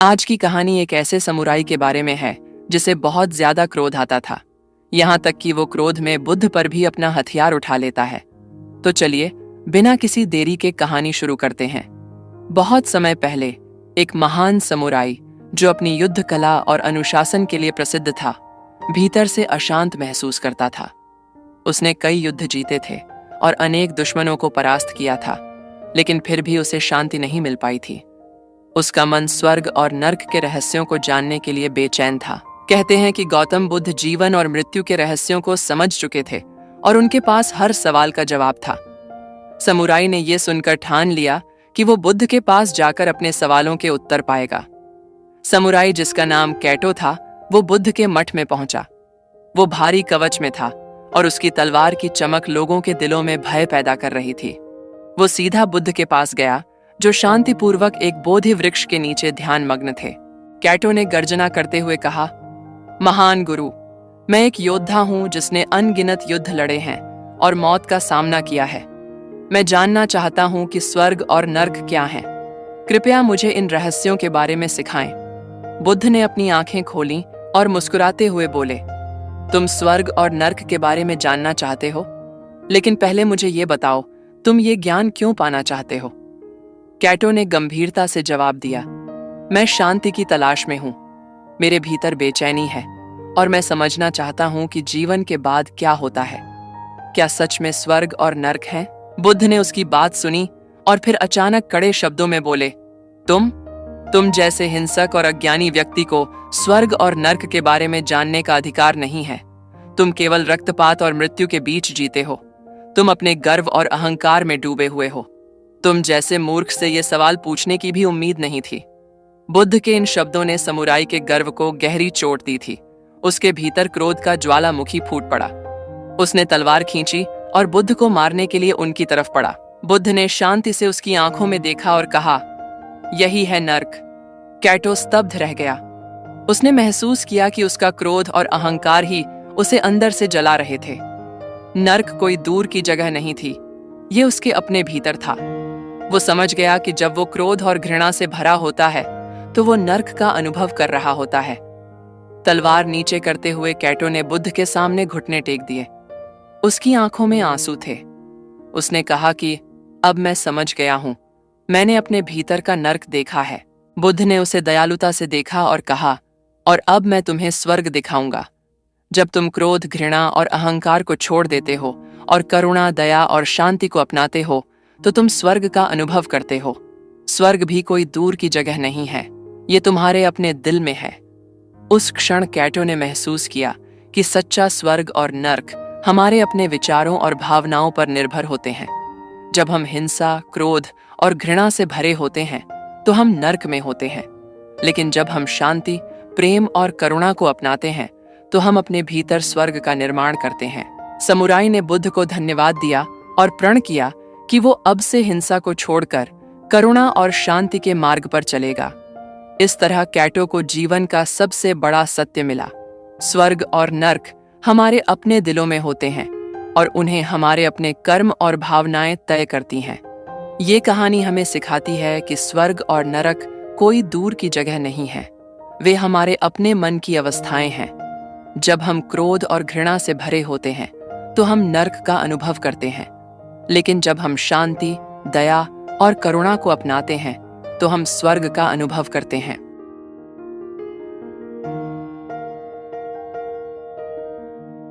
आज की कहानी एक ऐसे समुराई के बारे में है जिसे बहुत ज्यादा क्रोध आता था। यहाँ तक कि वो क्रोध में बुद्ध पर भी अपना हथियार उठा लेता है। तो चलिए बिना किसी देरी के कहानी शुरू करते हैं। बहुत समय पहले एक महान समुराई जो अपनी युद्ध कला और अनुशासन के लिए प्रसिद्ध था, भीतर से अशांत महसूस करता था। उसने कई युद्ध जीते थे और अनेक दुश्मनों को परास्त किया था, लेकिन फिर भी उसे शांति नहीं मिल पाई थी। उसका मन स्वर्ग और नर्क के रहस्यों को जानने के लिए बेचैन था। कहते हैं कि गौतम बुद्ध जीवन और मृत्यु के रहस्यों को समझ चुके थे और उनके पास हर सवाल का जवाब था। समुराई ने यह सुनकर ठान लिया कि वो बुद्ध के पास जाकर अपने सवालों के उत्तर पाएगा। समुराई, जिसका नाम कैटो था, वो बुद्ध के मठ में पहुंचा। वो भारी कवच में था और उसकी तलवार की चमक लोगों के दिलों में भय पैदा कर रही थी। वो सीधा बुद्ध के पास गया, जो शांतिपूर्वक एक बोधि वृक्ष के नीचे ध्यान मग्न थे। कैटो ने गर्जना करते हुए कहा, महान गुरु, मैं एक योद्धा हूं जिसने अनगिनत युद्ध लड़े हैं और मौत का सामना किया है। मैं जानना चाहता हूं कि स्वर्ग और नर्क क्या हैं। कृपया मुझे इन रहस्यों के बारे में सिखाएं। बुद्ध ने अपनी आंखें खोलीं और मुस्कुराते हुए बोले, तुम स्वर्ग और नर्क के बारे में जानना चाहते हो, लेकिन पहले मुझे ये बताओ, तुम ये ज्ञान क्यों पाना चाहते हो? कैटो ने गंभीरता से जवाब दिया, मैं शांति की तलाश में हूं। मेरे भीतर बेचैनी है और मैं समझना चाहता हूं कि जीवन के बाद क्या होता है। क्या सच में स्वर्ग और नर्क हैं? बुद्ध ने उसकी बात सुनी और फिर अचानक कड़े शब्दों में बोले, तुम जैसे हिंसक और अज्ञानी व्यक्ति को स्वर्ग और नर्क के बारे में जानने का अधिकार नहीं है। तुम केवल रक्तपात और मृत्यु के बीच जीते हो। तुम अपने गर्व और अहंकार में डूबे हुए हो। तुम जैसे मूर्ख से ये सवाल पूछने की भी उम्मीद नहीं थी। बुद्ध के इन शब्दों ने समुराई के गर्व को गहरी चोट दी थी। उसके भीतर क्रोध का ज्वालामुखी फूट पड़ा। उसने तलवार खींची और बुद्ध को मारने के लिए उनकी तरफ पड़ा। बुद्ध ने शांति से उसकी आंखों में देखा और कहा, यही है नर्क। कैटो स्तब्ध रह गया। उसने महसूस किया कि उसका क्रोध और अहंकार ही उसे अंदर से जला रहे थे। नर्क कोई दूर की जगह नहीं थी, ये उसके अपने भीतर था। वो समझ गया कि जब वो क्रोध और घृणा से भरा होता है तो वो नर्क का अनुभव कर रहा होता है। तलवार नीचे करते हुए कैटो ने बुद्ध के सामने घुटने टेक दिए। उसकी आंखों में आंसू थे। उसने कहा कि अब मैं समझ गया हूं, मैंने अपने भीतर का नर्क देखा है। बुद्ध ने उसे दयालुता से देखा और कहा, और अब मैं तुम्हें स्वर्ग दिखाऊंगा। जब तुम क्रोध, घृणा और अहंकार को छोड़ देते हो और करुणा, दया और शांति को अपनाते हो तो तुम स्वर्ग का अनुभव करते हो। स्वर्ग भी कोई दूर की जगह नहीं है, ये तुम्हारे अपने दिल में है। उस क्षण कैटो ने महसूस किया कि सच्चा स्वर्ग और नर्क हमारे अपने विचारों और भावनाओं पर निर्भर होते हैं। जब हम हिंसा, क्रोध और घृणा से भरे होते हैं तो हम नर्क में होते हैं, लेकिन जब हम शांति, प्रेम और करुणा को अपनाते हैं तो हम अपने भीतर स्वर्ग का निर्माण करते हैं। समुराई ने बुद्ध को धन्यवाद दिया और प्रण किया कि वो अब से हिंसा को छोड़कर करुणा और शांति के मार्ग पर चलेगा। इस तरह कैटो को जीवन का सबसे बड़ा सत्य मिला। स्वर्ग और नर्क हमारे अपने दिलों में होते हैं और उन्हें हमारे अपने कर्म और भावनाएं तय करती हैं। ये कहानी हमें सिखाती है कि स्वर्ग और नरक कोई दूर की जगह नहीं है, वे हमारे अपने मन की अवस्थाएं हैं। जब हम क्रोध और घृणा से भरे होते हैं तो हम नर्क का अनुभव करते हैं, लेकिन जब हम शांति, दया और करुणा को अपनाते हैं तो हम स्वर्ग का अनुभव करते हैं।